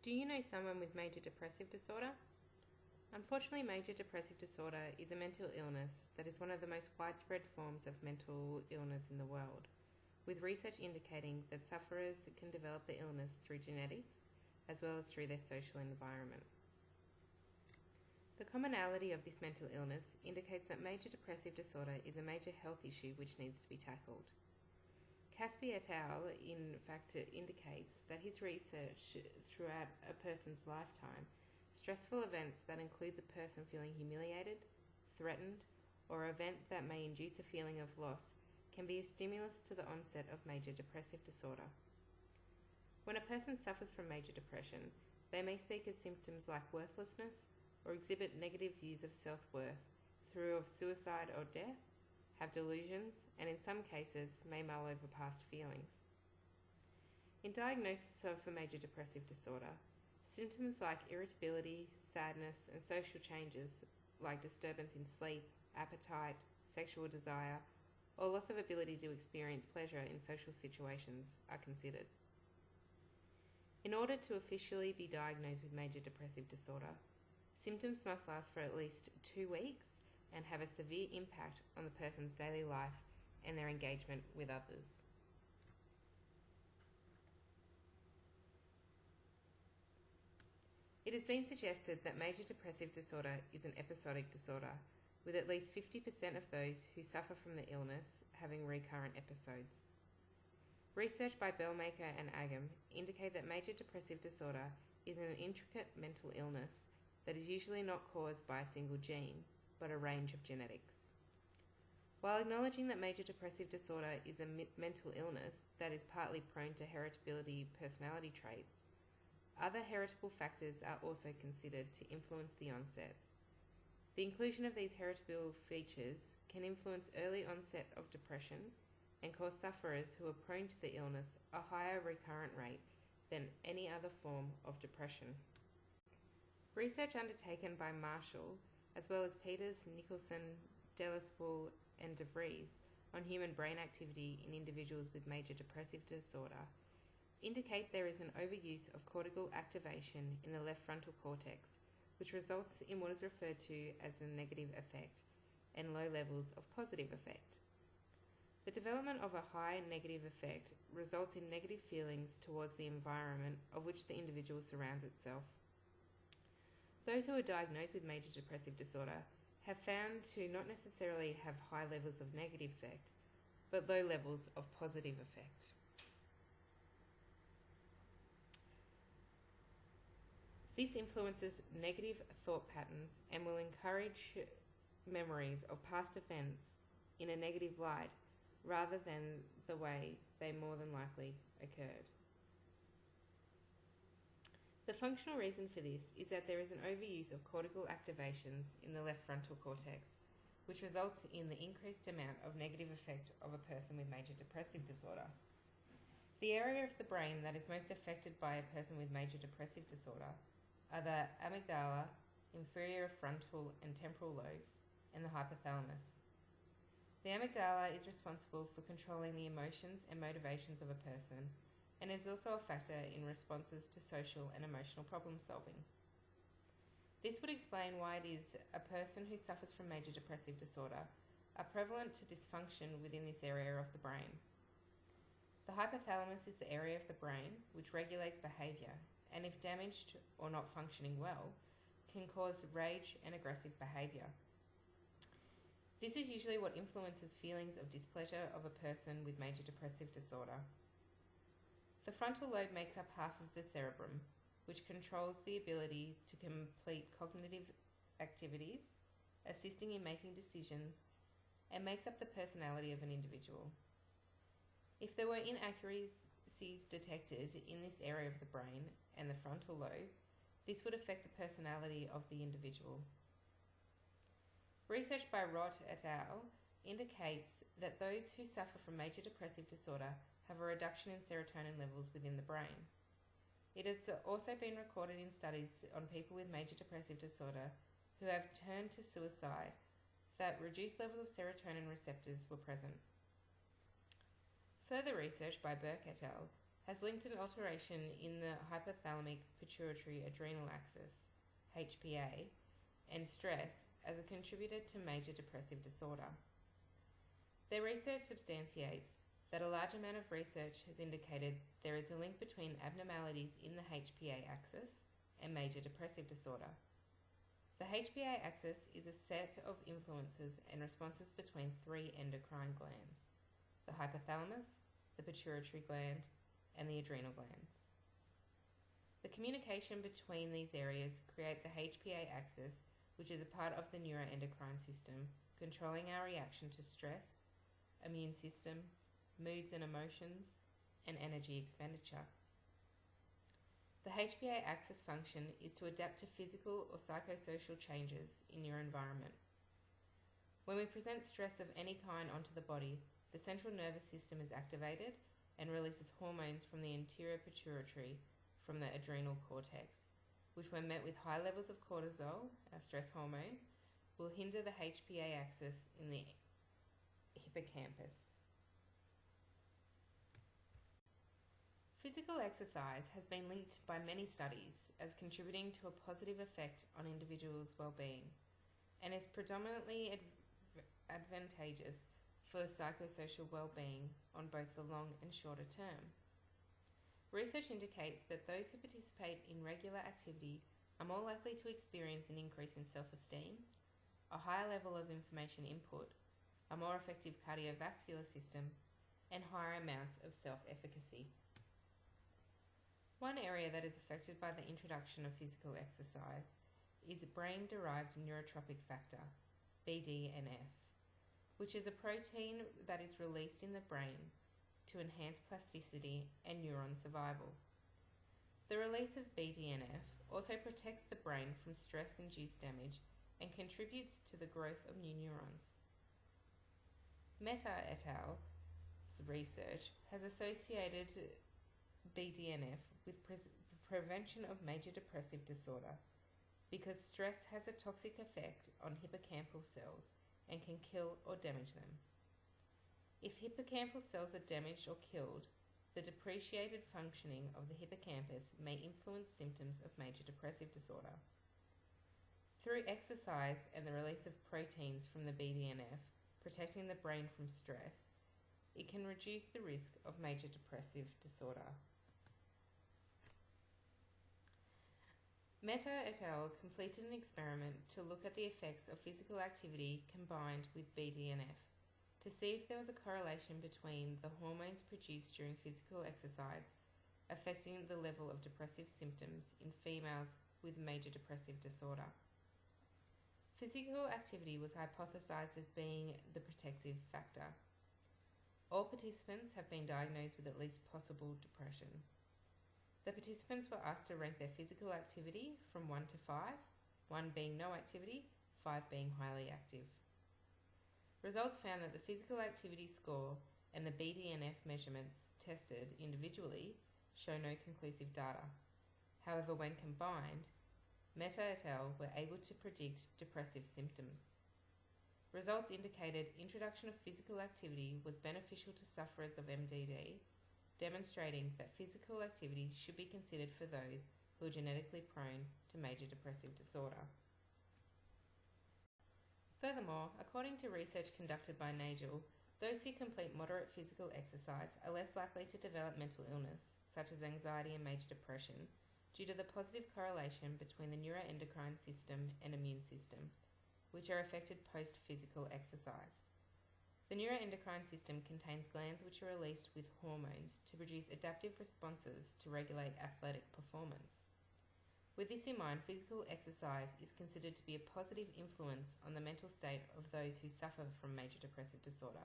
Do you know someone with major depressive disorder? Unfortunately, major depressive disorder is a mental illness that is one of the most widespread forms of mental illness in the world, with research indicating that sufferers can develop the illness through genetics as well as through their social environment. The commonality of this mental illness indicates that major depressive disorder is a major health issue which needs to be tackled. Caspi et al. In fact indicates that his research throughout a person's lifetime, stressful events that include the person feeling humiliated, threatened, or an event that may induce a feeling of loss can be a stimulus to the onset of major depressive disorder. When a person suffers from major depression, they may speak of symptoms like worthlessness or exhibit negative views of self-worth through of suicide or death, have delusions, and in some cases may mull over past feelings. In diagnosis of a major depressive disorder, symptoms like irritability, sadness, and social changes like disturbance in sleep, appetite, sexual desire, or loss of ability to experience pleasure in social situations are considered. In order to officially be diagnosed with major depressive disorder, symptoms must last for at least 2 weeks and have a severe impact on the person's daily life and their engagement with others. It has been suggested that major depressive disorder is an episodic disorder, with at least 50% of those who suffer from the illness having recurrent episodes. Research by Bellmaker and Agam indicate that major depressive disorder is an intricate mental illness that is usually not caused by a single gene, but a range of genetics. While acknowledging that major depressive disorder is a mental illness that is partly prone to heritability personality traits, other heritable factors are also considered to influence the onset. The inclusion of these heritable features can influence early onset of depression and cause sufferers who are prone to the illness a higher recurrent rate than any other form of depression. Research undertaken by Marshall, as well as Peters, Nicholson, Delispool, and De Vries on human brain activity in individuals with major depressive disorder, indicate there is an overuse of cortical activation in the left frontal cortex, which results in what is referred to as a negative affect and low levels of positive affect. The development of a high negative affect results in negative feelings towards the environment of which the individual surrounds itself. Those who are diagnosed with major depressive disorder have found to not necessarily have high levels of negative affect, but low levels of positive affect. This influences negative thought patterns and will encourage memories of past events in a negative light rather than the way they more than likely occurred. The functional reason for this is that there is an overuse of cortical activations in the left frontal cortex, which results in the increased amount of negative affect of a person with major depressive disorder. The area of the brain that is most affected by a person with major depressive disorder are the amygdala, inferior frontal and temporal lobes, and the hypothalamus. The amygdala is responsible for controlling the emotions and motivations of a person, and is also a factor in responses to social and emotional problem solving. This would explain why it is a person who suffers from major depressive disorder are prevalent to dysfunction within this area of the brain. The hypothalamus is the area of the brain which regulates behaviour, and if damaged or not functioning well, can cause rage and aggressive behaviour. This is usually what influences feelings of displeasure of a person with major depressive disorder. The frontal lobe makes up half of the cerebrum, which controls the ability to complete cognitive activities, assisting in making decisions, and makes up the personality of an individual. If there were inaccuracies detected in this area of the brain and the frontal lobe, this would affect the personality of the individual. Research by Rott et al. Indicates that those who suffer from major depressive disorder have a reduction in serotonin levels within the brain. It has also been recorded in studies on people with major depressive disorder who have turned to suicide that reduced levels of serotonin receptors were present. Further research by Burke et al. has linked an alteration in the hypothalamic pituitary adrenal axis, HPA, and stress as a contributor to major depressive disorder. Their research substantiates that a large amount of research has indicated there is a link between abnormalities in the HPA axis and major depressive disorder. The HPA axis is a set of influences and responses between three endocrine glands: the hypothalamus, the pituitary gland, and the adrenal glands. The communication between these areas create the HPA axis, which is a part of the neuroendocrine system, controlling our reaction to stress, immune system, moods and emotions, and energy expenditure. The HPA axis function is to adapt to physical or psychosocial changes in your environment. When we present stress of any kind onto the body, the central nervous system is activated and releases hormones from the anterior pituitary from the adrenal cortex, which when met with high levels of cortisol, our stress hormone, will hinder the HPA axis in the hippocampus. Physical exercise has been linked by many studies as contributing to a positive effect on individuals' well-being and is predominantly advantageous for psychosocial well-being on both the long and shorter term. Research indicates that those who participate in regular activity are more likely to experience an increase in self-esteem, a higher level of information input, a more effective cardiovascular system, and higher amounts of self-efficacy. One area that is affected by the introduction of physical exercise is brain-derived neurotrophic factor, BDNF, which is a protein that is released in the brain to enhance plasticity and neuron survival. The release of BDNF also protects the brain from stress-induced damage and contributes to the growth of new neurons. Mehta et al.'s research has associated BDNF with prevention of major depressive disorder because stress has a toxic effect on hippocampal cells and can kill or damage them. If hippocampal cells are damaged or killed, the depreciated functioning of the hippocampus may influence symptoms of major depressive disorder. Through exercise and the release of proteins from the BDNF, protecting the brain from stress, it can reduce the risk of major depressive disorder. Mehta et al. Completed an experiment to look at the effects of physical activity combined with BDNF to see if there was a correlation between the hormones produced during physical exercise affecting the level of depressive symptoms in females with major depressive disorder. Physical activity was hypothesized as being the protective factor. All participants have been diagnosed with at least possible depression. The participants were asked to rank their physical activity from 1 to 5, 1 being no activity, 5 being highly active. Results found that the physical activity score and the BDNF measurements tested individually show no conclusive data. However, when combined, Mehta et al. Were able to predict depressive symptoms. Results indicated introduction of physical activity was beneficial to sufferers of MDD, demonstrating that physical activity should be considered for those who are genetically prone to major depressive disorder. Furthermore, according to research conducted by Nagel, those who complete moderate physical exercise are less likely to develop mental illness, such as anxiety and major depression, due to the positive correlation between the neuroendocrine system and immune system, which are affected post-physical exercise. The neuroendocrine system contains glands which are released with hormones to produce adaptive responses to regulate athletic performance. With this in mind, physical exercise is considered to be a positive influence on the mental state of those who suffer from major depressive disorder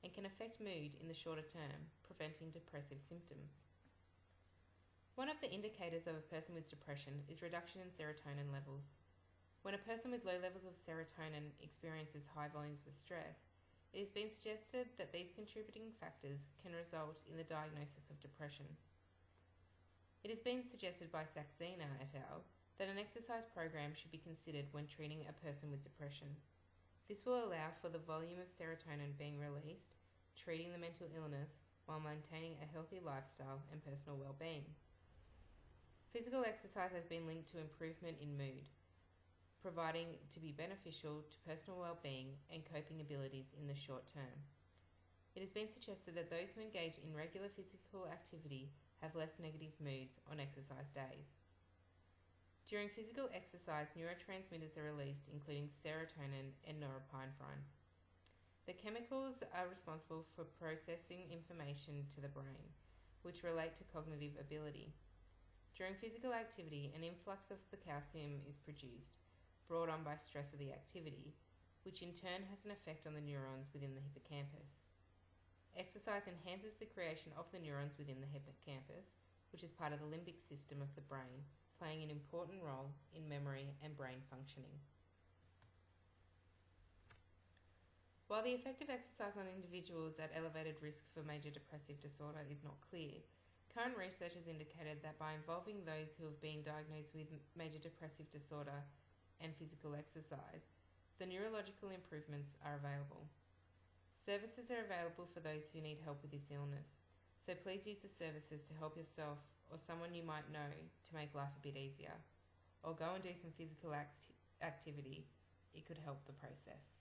and can affect mood in the shorter term, preventing depressive symptoms. One of the indicators of a person with depression is reduction in serotonin levels. When a person with low levels of serotonin experiences high volumes of stress, it has been suggested that these contributing factors can result in the diagnosis of depression. It has been suggested by Saxena et al. That an exercise program should be considered when treating a person with depression. This will allow for the volume of serotonin being released, treating the mental illness, while maintaining a healthy lifestyle and personal well-being. Physical exercise has been linked to improvement in mood, proving to be beneficial to personal well-being and coping abilities in the short term. It has been suggested that those who engage in regular physical activity have less negative moods on exercise days. During physical exercise, neurotransmitters are released, including serotonin and norepinephrine. The chemicals are responsible for processing information to the brain, which relate to cognitive ability. During physical activity, an influx of the calcium is produced, brought on by stress of the activity, which in turn has an effect on the neurons within the hippocampus. Exercise enhances the creation of the neurons within the hippocampus, which is part of the limbic system of the brain, playing an important role in memory and brain functioning. While the effect of exercise on individuals at elevated risk for major depressive disorder is not clear, current research has indicated that by involving those who have been diagnosed with major depressive disorder and physical exercise, the neurological improvements are available. Services are available for those who need help with this illness, so please use the services to help yourself or someone you might know to make life a bit easier, or go and do some physical activity. It could help the process.